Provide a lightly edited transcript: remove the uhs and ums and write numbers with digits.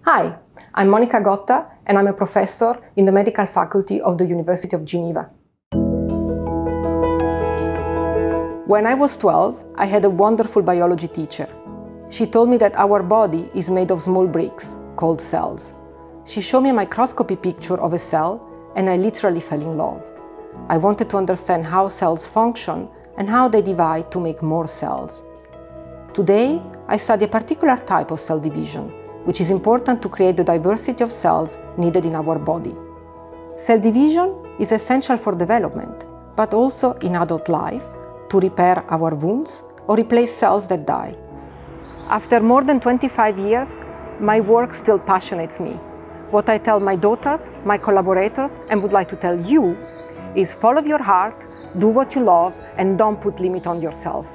Hi, I'm Monica Gotta and I'm a professor in the medical faculty of the University of Geneva. When I was 12, I had a wonderful biology teacher. She told me that our body is made of small bricks called cells. She showed me a microscopy picture of a cell and I literally fell in love. I wanted to understand how cells function and how they divide to make more cells. Today, I study a particular type of cell division, which is important to create the diversity of cells needed in our body. Cell division is essential for development, but also in adult life to repair our wounds or replace cells that die. After more than 25 years, my work still passionates me. What I tell my daughters, my collaborators, and would like to tell you is follow your heart, do what you love, and don't put limit on yourself.